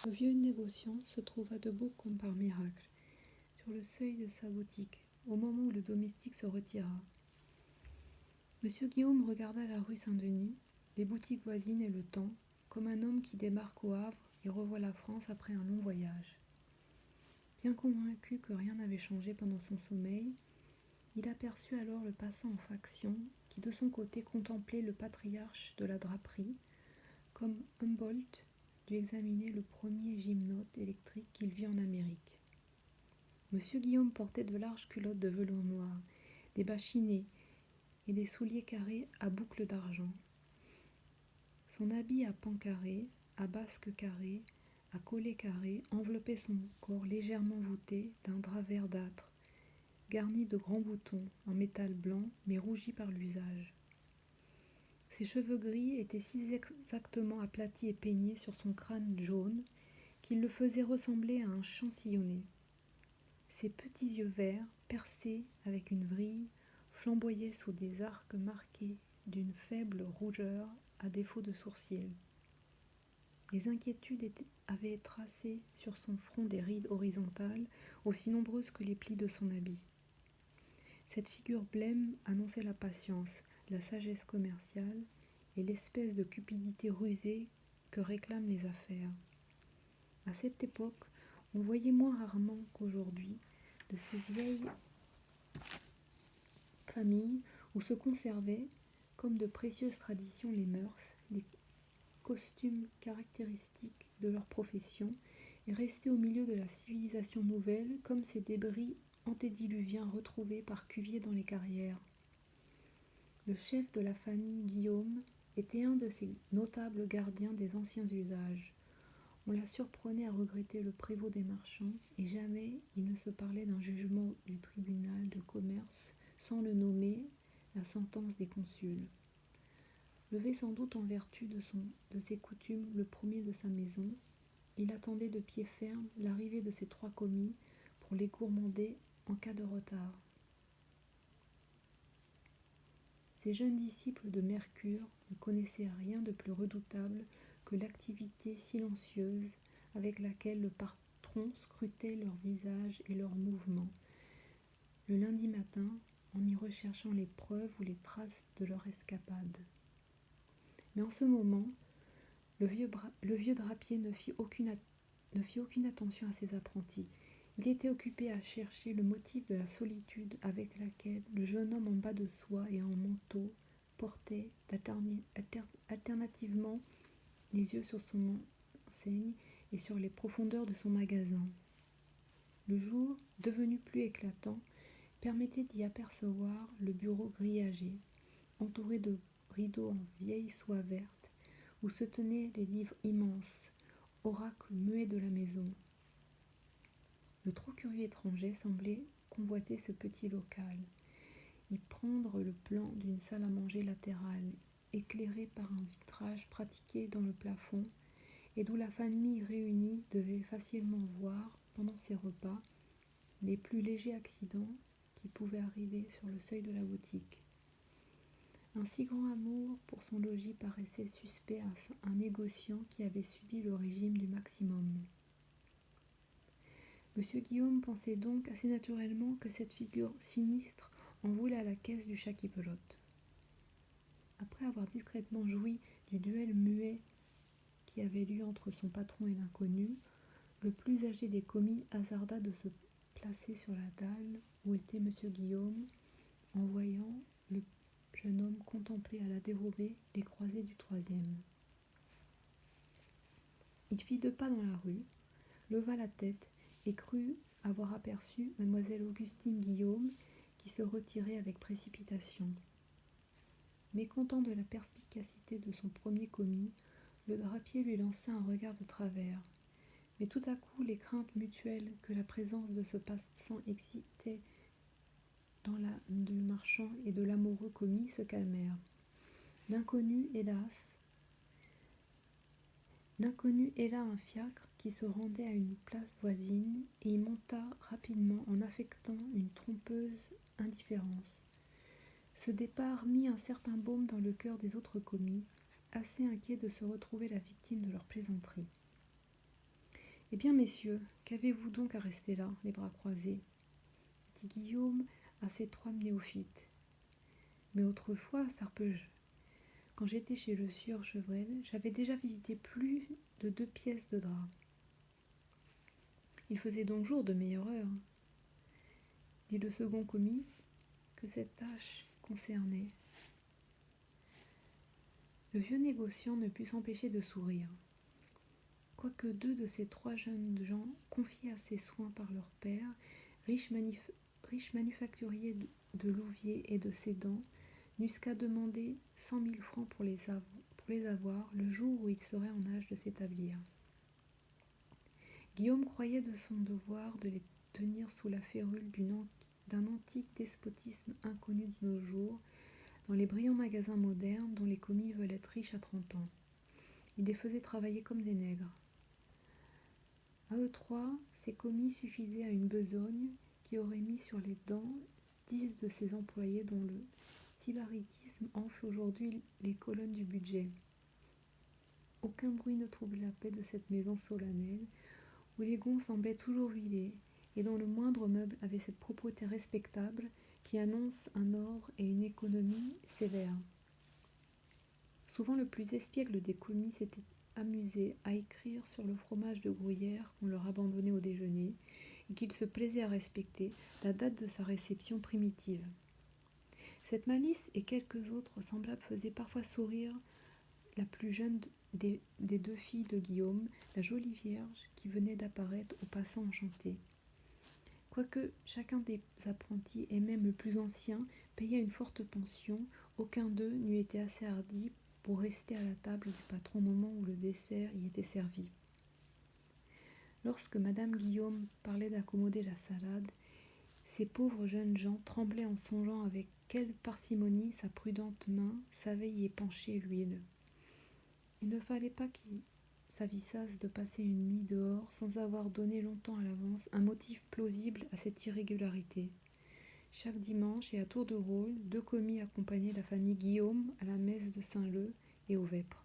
Le vieux négociant se trouva debout comme par miracle, sur le seuil de sa boutique, au moment où le domestique se retira. Monsieur Guillaume regarda la rue Saint-Denis, les boutiques voisines et le temps, comme un homme qui débarque au Havre et revoit la France après un long voyage. Bien convaincu que rien n'avait changé pendant son sommeil, il aperçut alors le passant en faction qui de son côté contemplait le patriarche de la draperie, comme Humboldt dut examiner le premier gymnote électrique qu'il vit en Amérique. Monsieur Guillaume portait de larges culottes de velours noir, des bas chinés et des souliers carrés à boucles d'argent. Son habit à pans carrés, à basques carrées, à collet carré enveloppait son corps légèrement voûté d'un drap verdâtre, garni de grands boutons en métal blanc mais rougis par l'usage. Ses cheveux gris étaient si exactement aplatis et peignés sur son crâne jaune qu'ils le faisaient ressembler à un champ sillonné. Ses petits yeux verts, percés avec une vrille, flamboyaient sous des arcs marqués d'une faible rougeur à défaut de sourcils. Les inquiétudes avaient tracé sur son front des rides horizontales aussi nombreuses que les plis de son habit. Cette figure blême annonçait la patience, la sagesse commerciale et l'espèce de cupidité rusée que réclament les affaires. À cette époque, on voyait moins rarement qu'aujourd'hui de ces vieilles familles où se conservaient, comme de précieuses traditions, les mœurs, les costumes caractéristiques de leur profession et restaient au milieu de la civilisation nouvelle comme ces débris antédiluviens retrouvés par Cuvier dans les carrières. Le chef de la famille Guillaume était un de ces notables gardiens des anciens usages. On la surprenait à regretter le prévôt des marchands, et jamais il ne se parlait d'un jugement du tribunal de commerce sans le nommer la sentence des consuls. Levé sans doute en vertu de ses coutumes le premier de sa maison, il attendait de pied ferme l'arrivée de ses 3 commis pour les gourmander en cas de retard. Ces jeunes disciples de Mercure ne connaissaient rien de plus redoutable que l'activité silencieuse avec laquelle le patron scrutait leurs visages et leurs mouvements, le lundi matin, en y recherchant les preuves ou les traces de leur escapade. Mais en ce moment, le vieux drapier ne fit aucune attention à ses apprentis. Il était occupé à chercher le motif de la solitude avec laquelle le jeune homme en bas de soie et en manteau portait alternativement les yeux sur son enseigne et sur les profondeurs de son magasin. Le jour, devenu plus éclatant, permettait d'y apercevoir le bureau grillagé, entouré de rideaux en vieille soie verte, où se tenaient les livres immenses, oracles muets de la maison. Le trop curieux étranger semblait convoiter ce petit local, y prendre le plan d'une salle à manger latérale, éclairée par un vitrage pratiqué dans le plafond, et d'où la famille réunie devait facilement voir, pendant ses repas, les plus légers accidents qui pouvaient arriver sur le seuil de la boutique. Un si grand amour pour son logis paraissait suspect à un négociant qui avait subi le régime du maximum. Monsieur Guillaume pensait donc assez naturellement que cette figure sinistre en voulait à la caisse du chat qui pelote. Après avoir discrètement joui du duel muet qui avait lieu entre son patron et l'inconnu, le plus âgé des commis hasarda de se placer sur la dalle où était monsieur Guillaume, en voyant le jeune homme contempler à la dérobée les croisées du 3e. Il fit 2 pas dans la rue, leva la tête et crut avoir aperçu mademoiselle Augustine Guillaume qui se retirait avec précipitation. Mécontent de la perspicacité de son premier commis, le drapier lui lança un regard de travers. Mais tout à coup, les craintes mutuelles que la présence de ce passant excitait dans l'âme du marchand et de l'amoureux commis se calmèrent. L'inconnu héla un fiacre qui se rendait à une place voisine et y monta rapidement en affectant une trompeuse indifférence. Ce départ mit un certain baume dans le cœur des autres commis, assez inquiets de se retrouver la victime de leur plaisanterie. Eh bien, messieurs, qu'avez-vous donc à rester là, les bras croisés dit Guillaume à ses 3 néophytes. Mais autrefois, Sarpege, quand j'étais chez le sieur Chevrel, j'avais déjà visité plus de 2 pièces de drap. Il faisait donc jour de meilleure heure, dit le second commis que cette tâche concernait. Le vieux négociant ne put s'empêcher de sourire. Quoique 2 de ces 3 jeunes gens, confiés à ses soins par leur père, riche manufacturier de Louviers et de Sedan, n'eussent qu'à demander 100 000 francs pour les avoir le jour où ils seraient en âge de s'établir. Guillaume croyait de son devoir de les tenir sous la férule d'un antique despotisme inconnu de nos jours, dans les brillants magasins modernes dont les commis veulent être riches à 30 ans. Il les faisait travailler comme des nègres. À eux 3, ces commis suffisaient à une besogne qui aurait mis sur les dents 10 de ses employés dont le sybaritisme enfle aujourd'hui les colonnes du budget. Aucun bruit ne troublait la paix de cette maison solennelle, où les gonds semblaient toujours huilés, et dont le moindre meuble avait cette propreté respectable qui annonce un ordre et une économie sévères. Souvent le plus espiègle des commis s'était amusé à écrire sur le fromage de gruyère qu'on leur abandonnait au déjeuner, et qu'il se plaisait à respecter la date de sa réception primitive. Cette malice et quelques autres semblables faisaient parfois sourire la plus jeune des 2 filles de Guillaume, la jolie vierge qui venait d'apparaître aux passants enchantés. Quoique chacun des apprentis, et même le plus ancien, payait une forte pension, aucun d'eux n'eût été assez hardi pour rester à la table du patron au moment où le dessert y était servi. Lorsque Madame Guillaume parlait d'accommoder la salade, ces pauvres jeunes gens tremblaient en songeant avec quelle parcimonie sa prudente main savait y épancher l'huile. Il ne fallait pas qu'ils s'avissassent de passer une nuit dehors sans avoir donné longtemps à l'avance un motif plausible à cette irrégularité. Chaque dimanche et à tour de rôle, 2 commis accompagnaient la famille Guillaume à la messe de Saint-Leu et aux vêpres.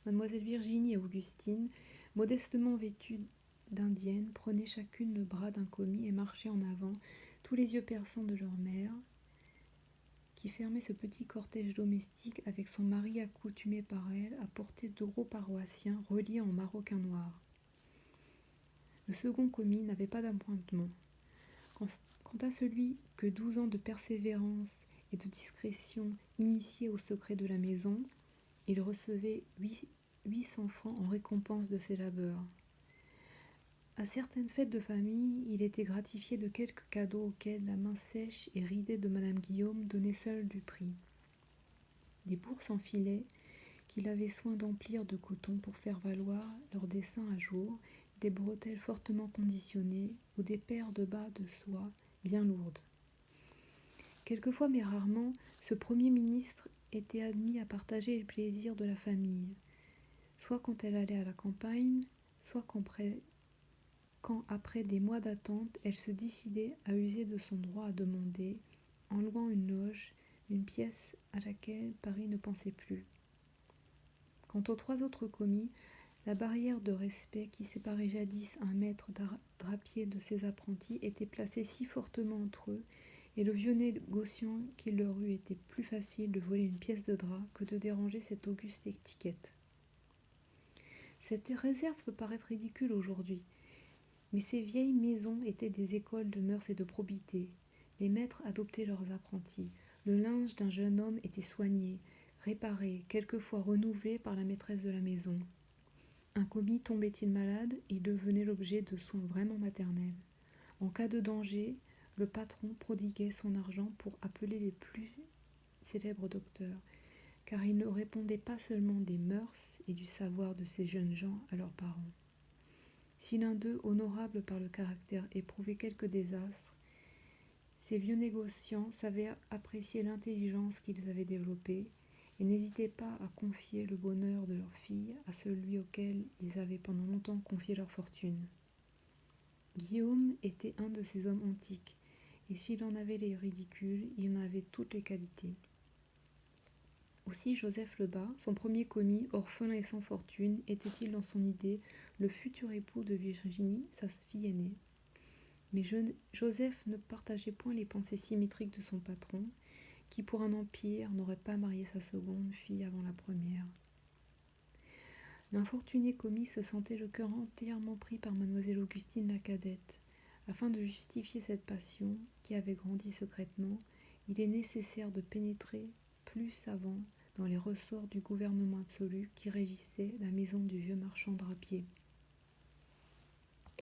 Mademoiselle Virginie et Augustine, modestement vêtues d'indiennes, prenaient chacune le bras d'un commis et marchaient en avant, tous les yeux perçants de leur mère, qui fermait ce petit cortège domestique avec son mari accoutumé par elle à porter 2 gros paroissiens reliés en maroquin noir. Le second commis n'avait pas d'appointement. Quant à celui que 12 ans de persévérance et de discrétion initiaient au secret de la maison, il recevait 800 francs en récompense de ses labeurs. À certaines fêtes de famille, il était gratifié de quelques cadeaux auxquels la main sèche et ridée de Madame Guillaume donnait seule du prix. Des bourses en filet qu'il avait soin d'emplir de coton pour faire valoir leur dessin à jour, des bretelles fortement conditionnées ou des paires de bas de soie bien lourdes. Quelquefois, mais rarement, ce premier ministre était admis à partager les plaisirs de la famille, soit quand elle allait à la campagne, soit quand après des mois d'attente, elle se décidait à user de son droit à demander, en louant une loge, une pièce à laquelle Paris ne pensait plus. Quant aux 3 autres commis, la barrière de respect qui séparait jadis un maître drapier de ses apprentis était placée si fortement entre eux, et le vieux négociant qu'il leur eût été plus facile de voler une pièce de drap que de déranger cette auguste étiquette. Cette réserve peut paraître ridicule aujourd'hui, mais ces vieilles maisons étaient des écoles de mœurs et de probité. Les maîtres adoptaient leurs apprentis. Le linge d'un jeune homme était soigné, réparé, quelquefois renouvelé par la maîtresse de la maison. Un commis tombait-il malade, il devenait l'objet de soins vraiment maternels. En cas de danger, le patron prodiguait son argent pour appeler les plus célèbres docteurs, car il ne répondait pas seulement des mœurs et du savoir de ces jeunes gens à leurs parents. Si l'un d'eux, honorable par le caractère, éprouvait quelque désastre, ces vieux négociants savaient apprécier l'intelligence qu'ils avaient développée et n'hésitaient pas à confier le bonheur de leur fille à celui auquel ils avaient pendant longtemps confié leur fortune. Guillaume était un de ces hommes antiques, et s'il en avait les ridicules, il en avait toutes les qualités. Aussi Joseph Lebas, son premier commis, orphelin et sans fortune, était-il dans son idée le futur époux de Virginie, sa fille aînée. Mais Joseph ne partageait point les pensées symétriques de son patron, qui pour un empire n'aurait pas marié sa seconde fille avant la première. L'infortuné commis se sentait le cœur entièrement pris par mademoiselle Augustine la cadette. Afin de justifier cette passion, qui avait grandi secrètement, il est nécessaire de pénétrer plus avant dans les ressorts du gouvernement absolu qui régissait la maison du vieux marchand drapier.